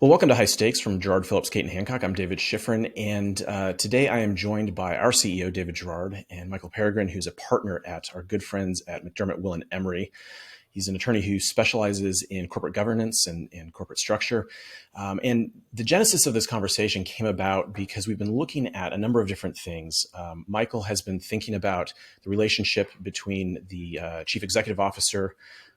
Well, welcome to High Stakes from Jarrard, Phillips, Kate & Hancock. I'm David Schifrin, and today I am joined by our CEO, David Jarrard, and Michael Peregrine, who's a partner at our good friends at McDermott Will Emery. He's an attorney who specializes in corporate governance and corporate structure. And the genesis of this conversation came about because we've been looking at a number of different things. Michael has been thinking about the relationship between the chief executive officer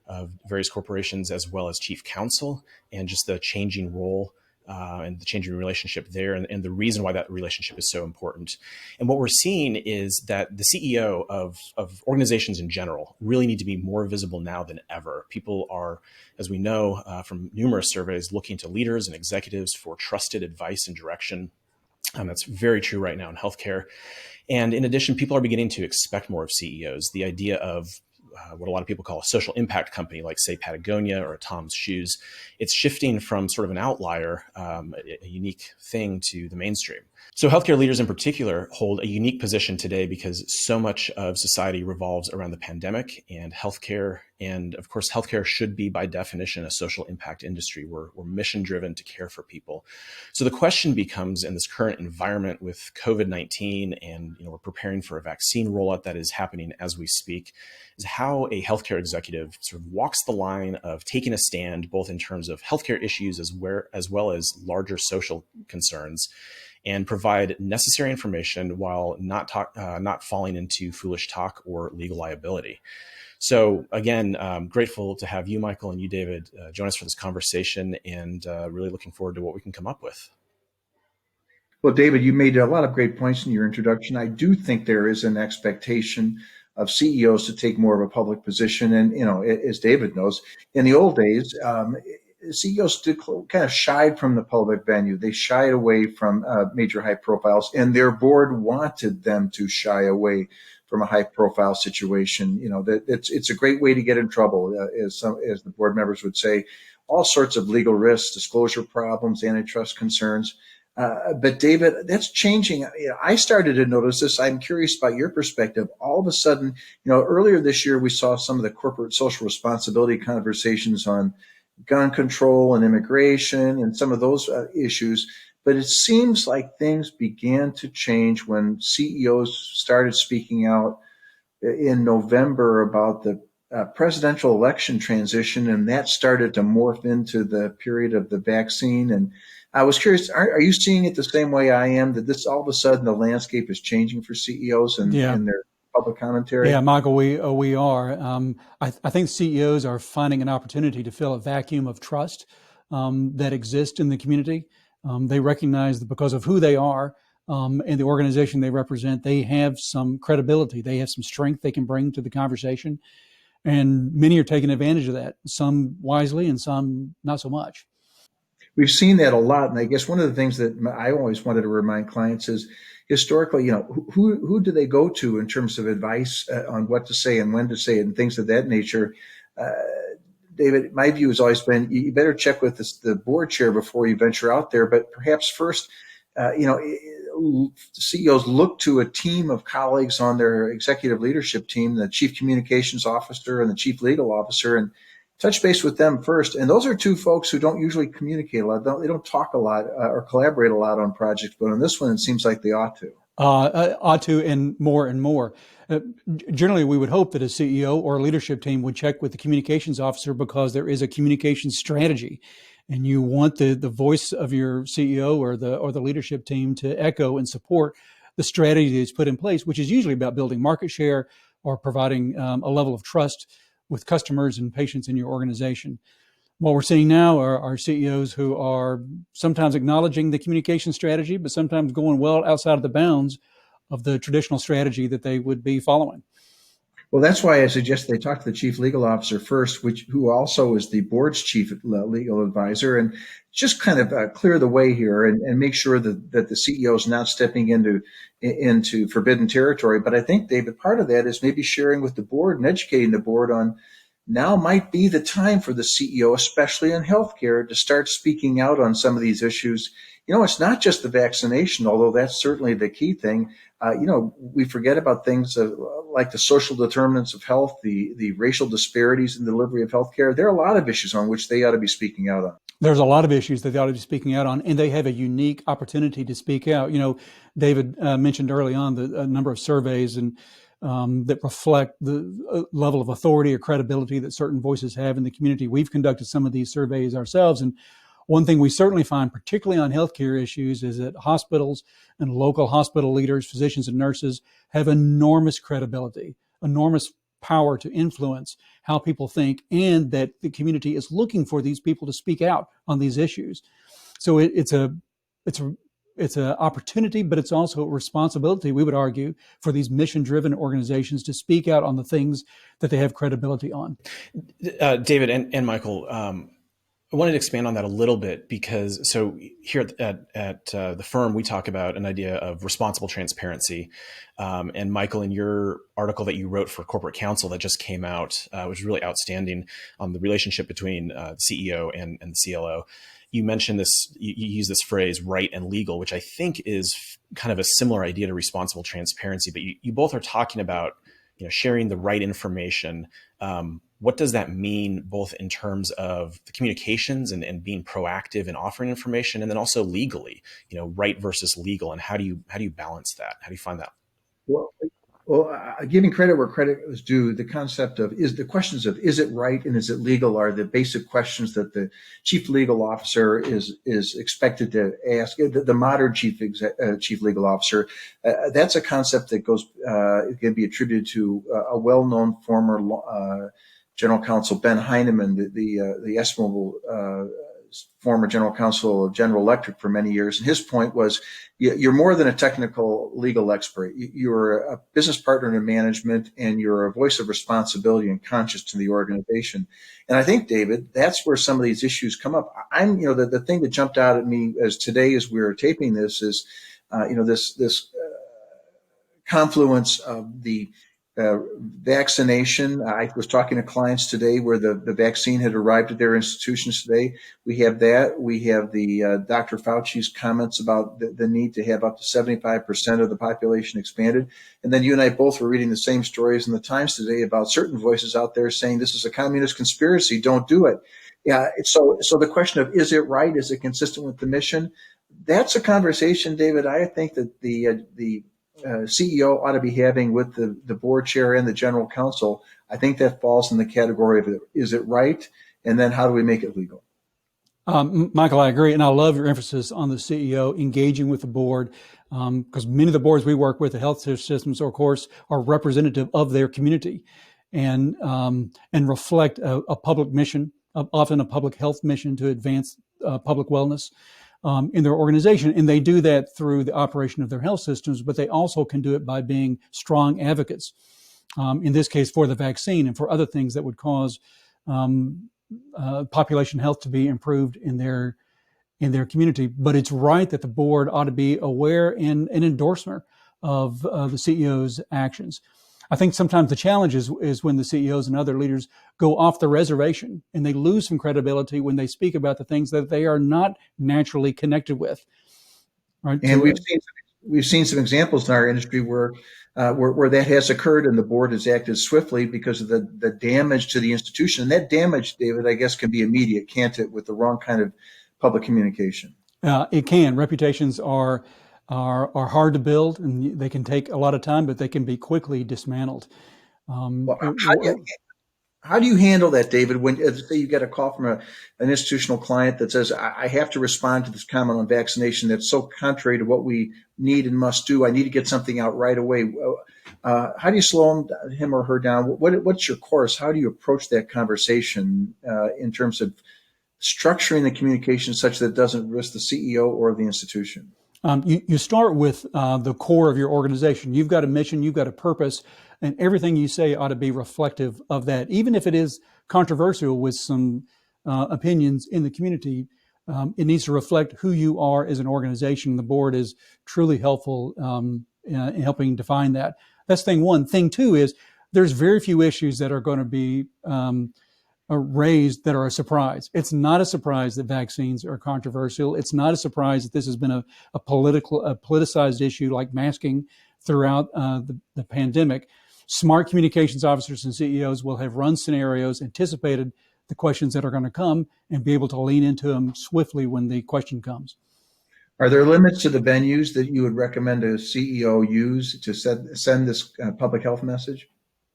of various corporations as well as chief counsel, and just the changing role and the changing relationship there, and the reason why that relationship is so important. And what we're seeing is that the CEO of organizations in general really need to be more visible now than ever. People are, as we know from numerous surveys, looking to leaders and executives for trusted advice and direction. That's very true right now in healthcare. And in addition, people are beginning to expect more of CEOs. The idea of what a lot of people call a social impact company, like say Patagonia or Tom's Shoes, it's shifting from sort of an outlier, a unique thing, to the mainstream. So healthcare leaders in particular hold a unique position today because so much of society revolves around the pandemic and healthcare. And of course, healthcare should be by definition a social impact industry. We're mission driven to care for people. So the question becomes, in this current environment with COVID-19, and we're preparing for a vaccine rollout that is happening as we speak, is how a healthcare executive sort of walks the line of taking a stand, both in terms of healthcare issues as well as larger social concerns, and provide necessary information while not falling into foolish talk or legal liability. So again, grateful to have you, Michael, and you, David, join us for this conversation, and really looking forward to what we can come up with. Well, David, you made a lot of great points in your introduction. I do think there is an expectation of CEOs to take more of a public position. And, as David knows, in the old days, CEOs kind of shied from the public venue. They shied away from major high profiles, and their board wanted them to shy away from a high profile situation. That it's a great way to get in trouble, as the board members would say. All sorts of legal risks, disclosure problems, antitrust concerns. But David, that's changing. I started to notice this. I'm curious about your perspective. All of a sudden, earlier this year, we saw some of the corporate social responsibility conversations on gun control and immigration and some of those issues. But it seems like things began to change when CEOs started speaking out in November about the presidential election transition, and that started to morph into the period of the vaccine. And I was curious, are you seeing it the same way I am, that this all of a sudden the landscape is changing for CEOs and their public commentary? Yeah, Michael, we are. I think CEOs are finding an opportunity to fill a vacuum of trust that exists in the community. They recognize that because of who they are and the organization they represent, they have some credibility. They have some strength they can bring to the conversation. And many are taking advantage of that, some wisely and some not so much. We've seen that a lot. And I guess one of the things that I always wanted to remind clients is, historically, who do they go to in terms of advice on what to say and when to say it and things of that nature? David, my view has always been, you better check with the board chair before you venture out there. But perhaps first, CEOs look to a team of colleagues on their executive leadership team, the chief communications officer and the chief legal officer, and touch base with them first. And those are two folks who don't usually communicate a lot. They don't talk a lot or collaborate a lot on projects. But on this one, it seems like they ought to. Ought to, and more and more. Generally, we would hope that a CEO or a leadership team would check with the communications officer, because there is a communication strategy. And you want the voice of your CEO or the leadership team to echo and support the strategy that's put in place, which is usually about building market share or providing a level of trust with customers and patients in your organization. What we're seeing now are CEOs who are sometimes acknowledging the communication strategy, but sometimes going well outside of the bounds of the traditional strategy that they would be following. Well, that's why I suggest they talk to the chief legal officer first, who also is the board's chief legal advisor, and just kind of clear the way here and make sure that the CEO is not stepping into forbidden territory. But I think, David, part of that is maybe sharing with the board and educating the board on now might be the time for the CEO, especially in healthcare, to start speaking out on some of these issues. It's not just the vaccination, although that's certainly the key thing. We forget about things like the social determinants of health, the racial disparities in the delivery of healthcare. There are a lot of issues on which they ought to be speaking out on. There's a lot of issues that they ought to be speaking out on, and they have a unique opportunity to speak out. David mentioned early on a number of surveys and that reflect the level of authority or credibility that certain voices have in the community. We've conducted some of these surveys ourselves, and one thing we certainly find, particularly on healthcare issues, is that hospitals and local hospital leaders, physicians and nurses, have enormous credibility, enormous power to influence how people think, and that the community is looking for these people to speak out on these issues. So it's an opportunity, but it's also a responsibility, we would argue, for these mission-driven organizations to speak out on the things that they have credibility on. David and Michael, I wanted to expand on that a little bit because so here at the firm, we talk about an idea of responsible transparency. And Michael, in your article that you wrote for Corporate Counsel that just came out, was really outstanding on the relationship between the CEO and the CLO. You mentioned this, you use this phrase, right and legal, which I think is kind of a similar idea to responsible transparency, but you both are talking about, sharing the right information. What does that mean, both in terms of the communications and being proactive in offering information, and then also legally, right versus legal, and how do you balance that? How do you find that? Well, giving credit where credit is due, the concept of is it right and is it legal are the basic questions that the chief legal officer is expected to ask. The modern chief legal officer, that's a concept that can be attributed to a well-known former General Counsel Ben Heineman, the estimable former General Counsel of General Electric for many years. And his point was, you're more than a technical legal expert. You're a business partner in management, and you're a voice of responsibility and conscience to the organization. And I think, David, that's where some of these issues come up. The thing that jumped out at me as we were taping this is, this confluence of the vaccination. I was talking to clients today where the vaccine had arrived at their institutions today. We have that. We have the Dr. Fauci's comments about the need to have up to 75% of the population expanded. And then you and I both were reading the same stories in the Times today about certain voices out there saying this is a communist conspiracy. Don't do it. Yeah. So the question of, is it right? Is it consistent with the mission? That's a conversation, David, I think that the CEO ought to be having with the board chair and the general counsel. I think that falls in the category of, is it right? And then how do we make it legal? Michael, I agree. And I love your emphasis on the CEO engaging with the board, because many of the boards we work with, the health systems, of course, are representative of their community and reflect a public mission, often a public health mission to advance public wellness in their organization. And they do that through the operation of their health systems, but they also can do it by being strong advocates, in this case for the vaccine and for other things that would cause population health to be improved in their community. But it's right that the board ought to be aware and an endorser of the CEO's actions. I think sometimes the challenge is when the CEOs and other leaders go off the reservation and they lose some credibility when they speak about the things that they are not naturally connected with. Right? And we've seen some examples in our industry where that has occurred, and the board has acted swiftly because of the damage to the institution. And that damage, David, I guess can be immediate, can't it, with the wrong kind of public communication? It can. Reputations are hard to build, and they can take a lot of time, but they can be quickly dismantled. How do you handle that, David, when say you get a call from an institutional client that says, I have to respond to this comment on vaccination that's so contrary to what we need and must do. I need to get something out right away. How do you slow him or her down? What's your course? How do you approach that conversation in terms of structuring the communication such that it doesn't risk the CEO or the institution? You start with the core of your organization. You've got a mission, you've got a purpose, and everything you say ought to be reflective of that. Even if it is controversial with some opinions in the community, it needs to reflect who you are as an organization. The board is truly helpful in helping define that. That's thing one. Thing two is there's very few issues that are going to be raised that are a surprise. It's not a surprise that vaccines are controversial. It's not a surprise that this has been a politicized issue like masking throughout the pandemic. Smart communications officers and CEOs will have run scenarios, anticipated the questions that are going to come, and be able to lean into them swiftly when the question comes. Are there limits to the venues that you would recommend a CEO use to send this public health message?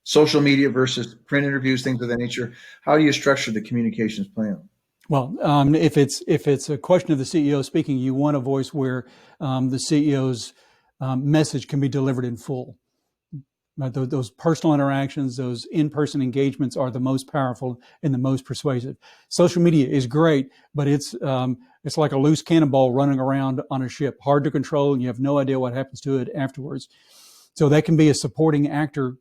Social media versus print interviews, things of that nature. How do you structure the communications plan? Well, if it's a question of the CEO speaking, you want a voice where the CEO's message can be delivered in full. Those personal interactions, those in-person engagements are the most powerful and the most persuasive. Social media is great, but it's like a loose cannonball running around on a ship, hard to control, and you have no idea what happens to it afterwards. So that can be a supporting actor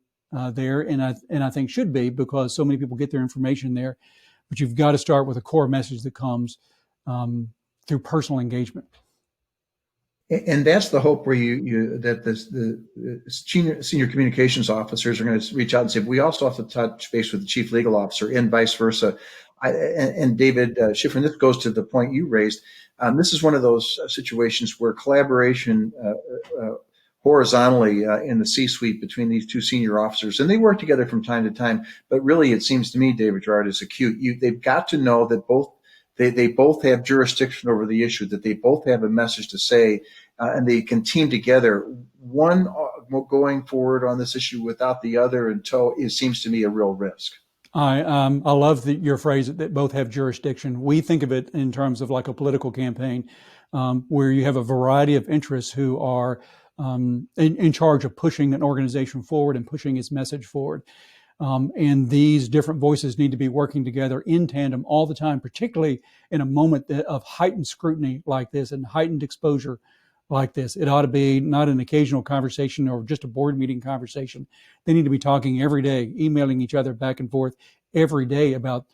there, and I think should be, because so many people get their information there. But you've got to start with a core message that comes through personal engagement. And that's the hope where the senior communications officers are going to reach out and say, we also have to touch base with the chief legal officer and vice versa. And David Schifrin, this goes to the point you raised. This is one of those situations where collaboration horizontally in the C-suite between these two senior officers, and they work together from time to time. But really, it seems to me, David Jarrard, is acute. They've got to know that they both have jurisdiction over the issue, that they both have a message to say, and they can team together. One going forward on this issue without the other in tow, it seems to me a real risk. I love your phrase that both have jurisdiction. We think of it in terms of like a political campaign, where you have a variety of interests who are in charge of pushing an organization forward and pushing its message forward. And these different voices need to be working together in tandem all the time, particularly in a moment of heightened scrutiny like this and heightened exposure like this. It ought to be not an occasional conversation or just a board meeting conversation. They need to be talking every day, emailing each other back and forth every day about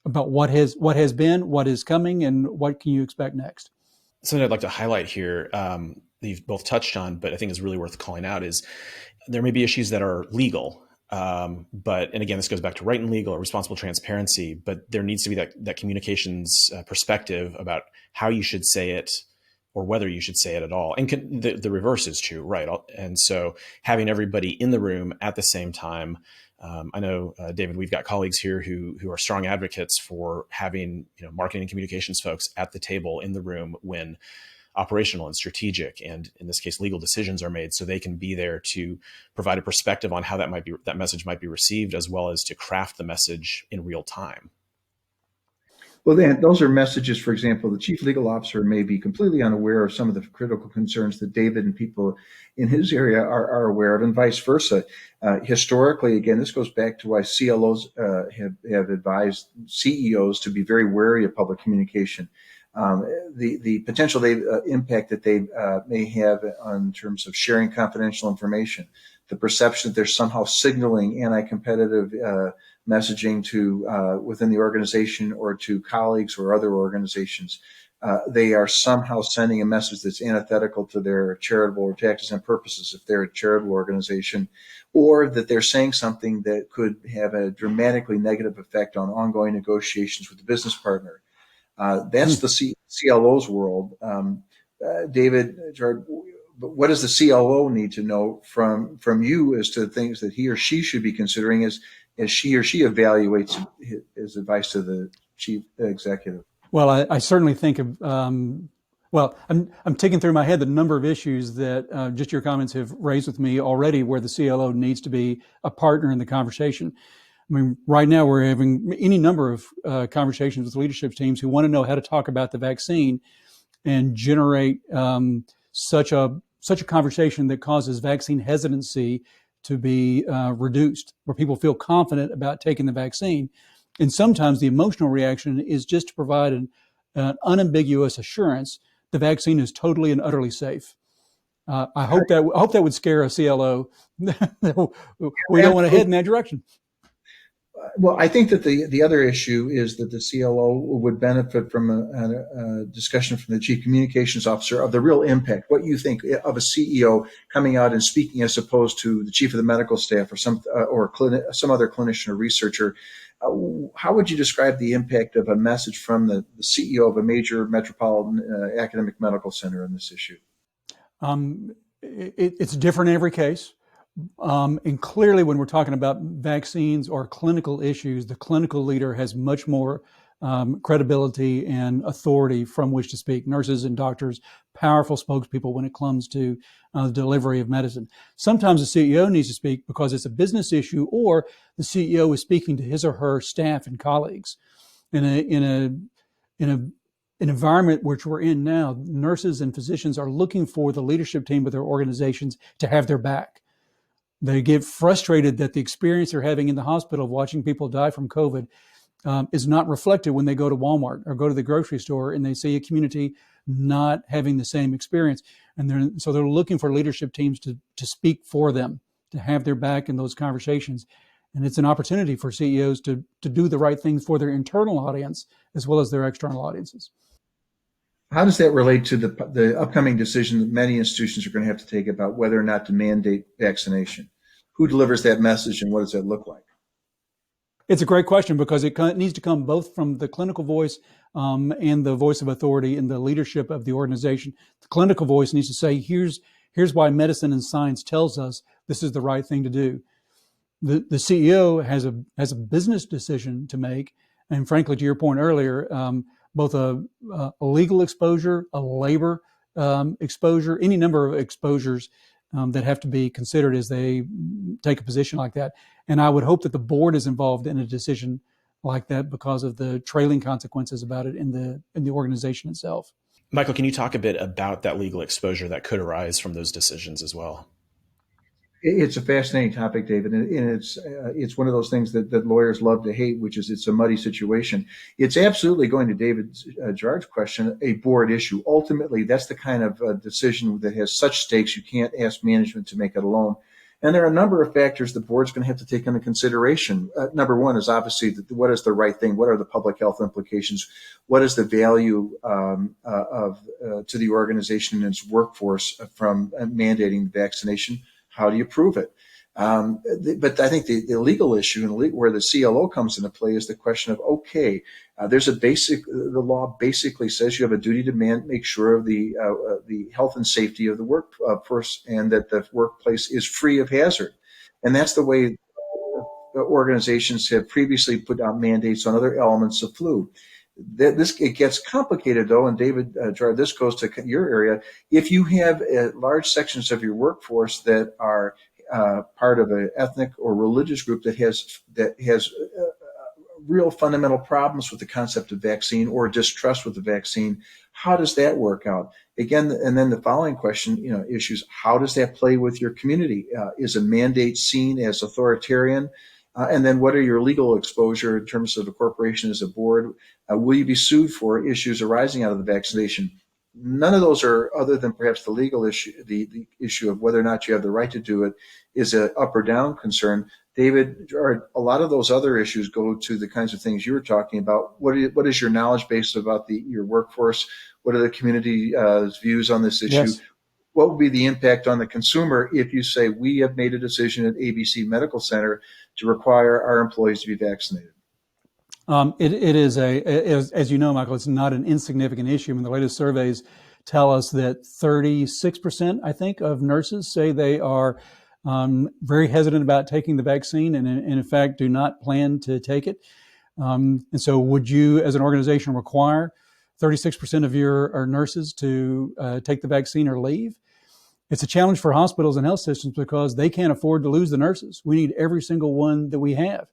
what has been, what is coming, and what can you expect next. Something I'd like to highlight here that you've both touched on, but I think is really worth calling out, is there may be issues that are legal. And again, this goes back to right and legal or responsible transparency, but there needs to be that communications perspective about how you should say it or whether you should say it at all. And the reverse is true, right? And so having everybody in the room at the same time. I know, David, we've got colleagues here who are strong advocates for having marketing and communications folks at the table in the room when operational and strategic, and in this case, legal decisions are made, so they can be there to provide a perspective on how that message might be received, as well as to craft the message in real time. Well, then those are messages. For example, the chief legal officer may be completely unaware of some of the critical concerns that David and people in his area are aware of, and vice versa. Historically, again, this goes back to why CLOs have advised CEOs to be very wary of public communication. The potential impact that they may have in terms of sharing confidential information, the perception that they're somehow signaling anti-competitive messaging to within the organization or to colleagues or other organizations. They are somehow sending a message that's antithetical to their charitable or tax-exempt purposes if they're a charitable organization, or that they're saying something that could have a dramatically negative effect on ongoing negotiations with the business partner. That's the CLO's world. David, Jarrard, what does the CLO need to know from you as to the things that he or she should be considering as she or she evaluates his advice to the chief executive? Well, I certainly think of, I'm taking through my head the number of issues that just your comments have raised with me already, where the CLO needs to be a partner in the conversation. I mean, right now we're having any number of conversations with leadership teams who want to know how to talk about the vaccine and generate such a conversation that causes vaccine hesitancy to be reduced, where people feel confident about taking the vaccine. And sometimes the emotional reaction is just to provide an unambiguous assurance the vaccine is totally and utterly safe. I hope that would scare a CLO. We don't want to head in that direction. Well, I think that the other issue is that the CLO would benefit from a discussion from the chief communications officer of the real impact. What you think of a CEO coming out and speaking, as opposed to the chief of the medical staff or some other clinician or researcher. How would you describe the impact of a message from the CEO of a major metropolitan academic medical center on this issue? It's different in every case. And clearly, when we're talking about vaccines or clinical issues, the clinical leader has much more credibility and authority from which to speak. Nurses and doctors, powerful spokespeople when it comes to the delivery of medicine. Sometimes the CEO needs to speak because it's a business issue, or the CEO is speaking to his or her staff and colleagues. In an environment which we're in now, nurses and physicians are looking for the leadership team of their organizations to have their back. They get frustrated that the experience they're having in the hospital of watching people die from COVID is not reflected when they go to Walmart or go to the grocery store and they see a community not having the same experience. And so they're looking for leadership teams to speak for them, to have their back in those conversations. And it's an opportunity for CEOs to do the right things for their internal audience as well as their external audiences. How does that relate to the upcoming decision that many institutions are going to have to take about whether or not to mandate vaccination? Who delivers that message, and what does that look like? It's a great question because it needs to come both from the clinical voice and the voice of authority in the leadership of the organization. The clinical voice needs to say, here's why medicine and science tells us this is the right thing to do. The CEO has a business decision to make, and frankly, to your point earlier, both a legal exposure, a labor exposure, any number of exposures that have to be considered as they take a position like that. And I would hope that the board is involved in a decision like that because of the trailing consequences about it in the organization itself. Michael, can you talk a bit about that legal exposure that could arise from those decisions as well? It's a fascinating topic, David, and it's one of those things that lawyers love to hate, which is it's a muddy situation. It's absolutely, going to David Jarrard's question, a board issue. Ultimately, that's the kind of decision that has such stakes you can't ask management to make it alone. And there are a number of factors the board's going to have to take into consideration. Number one is obviously what is the right thing? What are the public health implications? What is the value to the organization and its workforce from mandating vaccination? How do you prove it? But I think the legal issue and where the CLO comes into play is the question of, okay, the law basically says you have a duty to make sure of the health and safety of the workforce and that the workplace is free of hazard. And that's the way organizations have previously put out mandates on other elements of flu. It gets complicated, though, and David Jarrard, this goes to your area. If you have large sections of your workforce that are part of an ethnic or religious group that has real fundamental problems with the concept of vaccine or distrust with the vaccine, how does that work out? Again, and then the following question, issues: how does that play with your community? Is a mandate seen as authoritarian? And then what are your legal exposure in terms of a corporation as a board? Will you be sued for issues arising out of the vaccination? None of those are, other than perhaps the legal issue, the issue of whether or not you have the right to do it is a up or down concern. David, a lot of those other issues go to the kinds of things you were talking about. What is your knowledge base about your workforce? What are the community's views on this issue? Yes. What would be the impact on the consumer if you say we have made a decision at ABC Medical Center to require our employees to be vaccinated? It is as you know, Michael, it's not an insignificant issue. I mean, the latest surveys tell us that 36%, I think, of nurses say they are very hesitant about taking the vaccine and in fact do not plan to take it. And so would you, as an organization, require 36% of your nurses to take the vaccine or leave? It's a challenge for hospitals and health systems because they can't afford to lose the nurses. We need every single one that we have.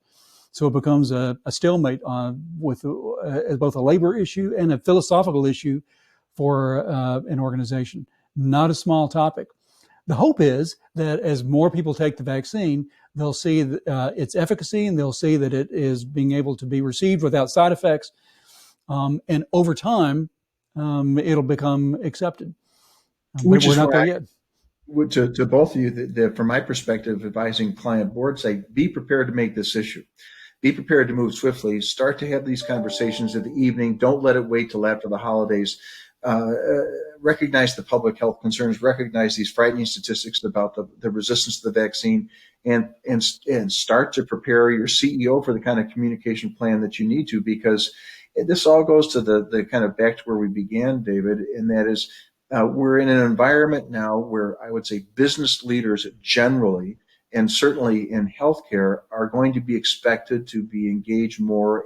So it becomes a stalemate with both a labor issue and a philosophical issue for an organization. Not a small topic. The hope is that as more people take the vaccine, they'll see its efficacy and they'll see that it is being able to be received without side effects. And over time, it'll become accepted. Which we're not there yet. To both of you, from my perspective, advising client boards, say be prepared to make this issue. be prepared to move swiftly. Start to have these conversations in the evening. Don't let it wait till after the holidays. Recognize the public health concerns, recognize these frightening statistics about the resistance to the vaccine, and start to prepare your CEO for the kind of communication plan that you need to, because this all goes to the kind of back to where we began, David, and that is we're in an environment now where I would say business leaders generally, and certainly in healthcare, are going to be expected to be engaged more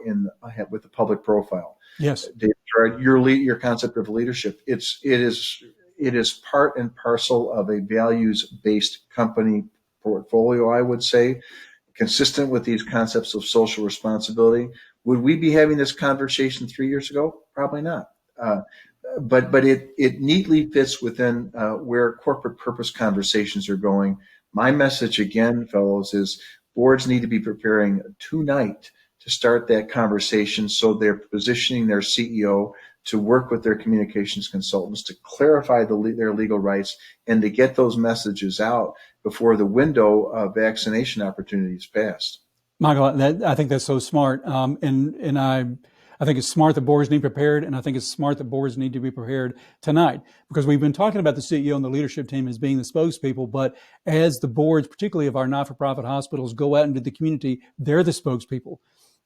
with the public profile. Yes. David, your concept of leadership, it is part and parcel of a values-based company portfolio, I would say, consistent with these concepts of social responsibility. Would we be having this conversation 3 years ago? Probably not. But it neatly fits within where corporate purpose conversations are going. My message again, fellows, is boards need to be preparing tonight to start that conversation, so they're positioning their CEO to work with their communications consultants to clarify their legal rights and to get those messages out before the window of vaccination opportunities passed. Michael, I think that's so smart. And I think it's smart that boards need prepared, and I think it's smart that boards need to be prepared tonight, because we've been talking about the CEO and the leadership team as being the spokespeople, but as the boards, particularly of our not-for-profit hospitals, go out into the community, they're the spokespeople.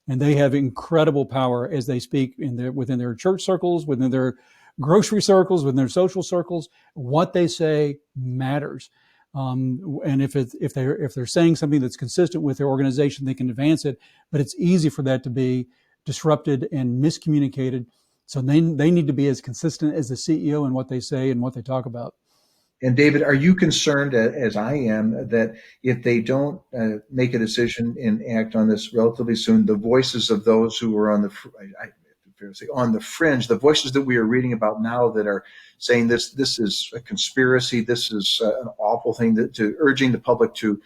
And they have incredible power as they speak within their church circles, within their grocery circles, within their social circles. What they say matters. And if they're saying something that's consistent with their organization, they can advance it. But it's easy for that to be disrupted and miscommunicated. So they need to be as consistent as the CEO in what they say and what they talk about. And David, are you concerned, as I am, that if they don't make a decision and act on this relatively soon, the voices of those who are on the fringe, the voices that we are reading about now that are saying this is a conspiracy, this is an awful thing, to urging the public to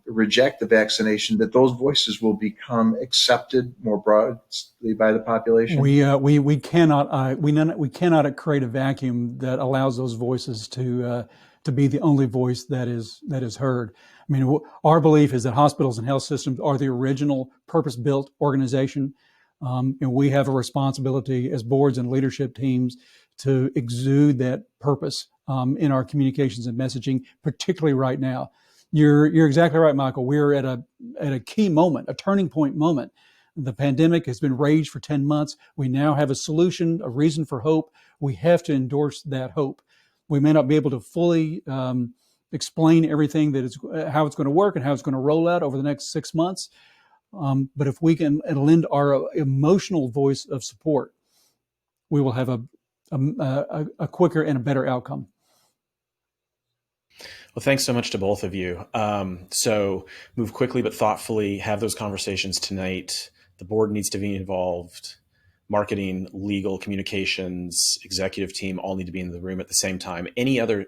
reject the vaccination, that those voices will become accepted more broadly by the population? We cannot create a vacuum that allows those voices to be the only voice that is heard. I mean, our belief is that hospitals and health systems are the original purpose-built organization, and we have a responsibility as boards and leadership teams to exude that purpose in our communications and messaging, particularly right now. You're exactly right, Michael. We're at a key moment, a turning point moment. The pandemic has been raged for 10 months. We now have a solution, a reason for hope. We have to endorse that hope. We may not be able to fully explain everything how it's going to work and how it's going to roll out over the next 6 months. But if we can lend our emotional voice of support, we will have a quicker and a better outcome. Well, thanks so much to both of you. So move quickly but thoughtfully, have those conversations tonight. The board needs to be involved. Marketing, legal, communications, executive team all need to be in the room at the same time. Any other,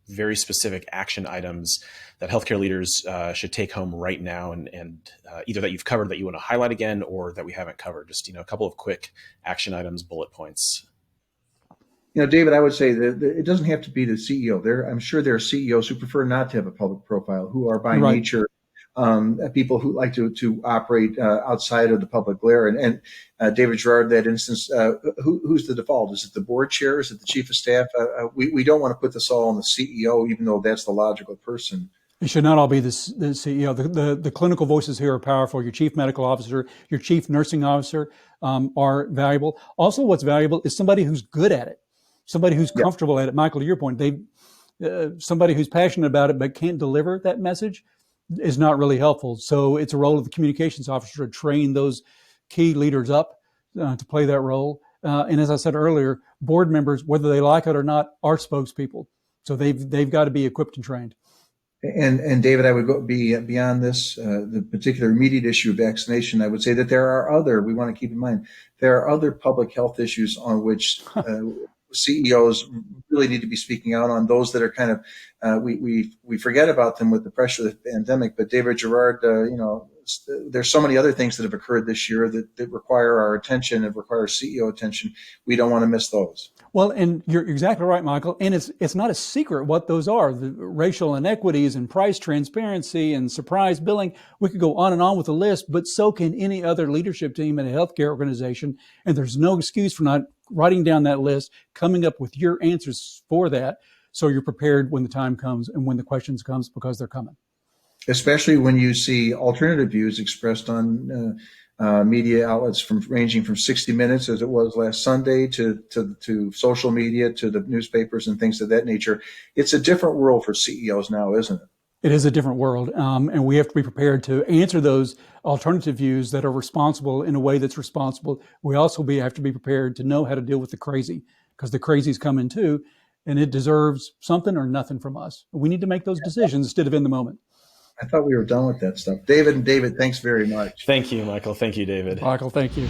very specific action items that healthcare leaders should take home right now, and either that you've covered that you want to highlight again, or that we haven't covered? Just, a couple of quick action items, bullet points. David, I would say that it doesn't have to be the CEO. I'm sure there are CEOs who prefer not to have a public profile, who are by nature people who like to operate outside of the public glare. And David Jarrard, that instance, who's the default? Is it the board chair? Is it the chief of staff? We don't want to put this all on the CEO, even though that's the logical person. It should not all be the CEO. The clinical voices here are powerful. Your chief medical officer, your chief nursing officer are valuable. Also, what's valuable is somebody who's good at it. Somebody who's comfortable at it. Michael, to your point, somebody who's passionate about it but can't deliver that message is not really helpful. So it's a role of the communications officer to train those key leaders up to play that role. And as I said earlier, board members, whether they like it or not, are spokespeople. So they've got to be equipped and trained. And David, I would go beyond this, the particular immediate issue of vaccination. I would say that we want to keep in mind, there are other public health issues on which CEOs really need to be speaking out on, those that are kind of, we forget about them with the pressure of the pandemic. But David Jarrard, there's so many other things that have occurred this year that require our attention and require CEO attention. We don't want to miss those. Well, and you're exactly right, Michael. And it's not a secret what those are. The racial inequities and price transparency and surprise billing. We could go on and on with the list, but so can any other leadership team in a healthcare organization. And there's no excuse for not writing down that list, coming up with your answers for that, so you're prepared when the time comes and when the questions comes, because they're coming. Especially when you see alternative views expressed on media outlets ranging from 60 Minutes, as it was last Sunday, to social media, to the newspapers and things of that nature. It's a different world for CEOs now, isn't it? It is a different world, and we have to be prepared to answer those alternative views that are responsible in a way that's responsible. We also have to be prepared to know how to deal with the crazy, because the crazy's coming too, and it deserves something or nothing from us. We need to make those decisions instead of in the moment. I thought we were done with that stuff. David, thanks very much. Thank you, Michael. Thank you, David. Michael, thank you.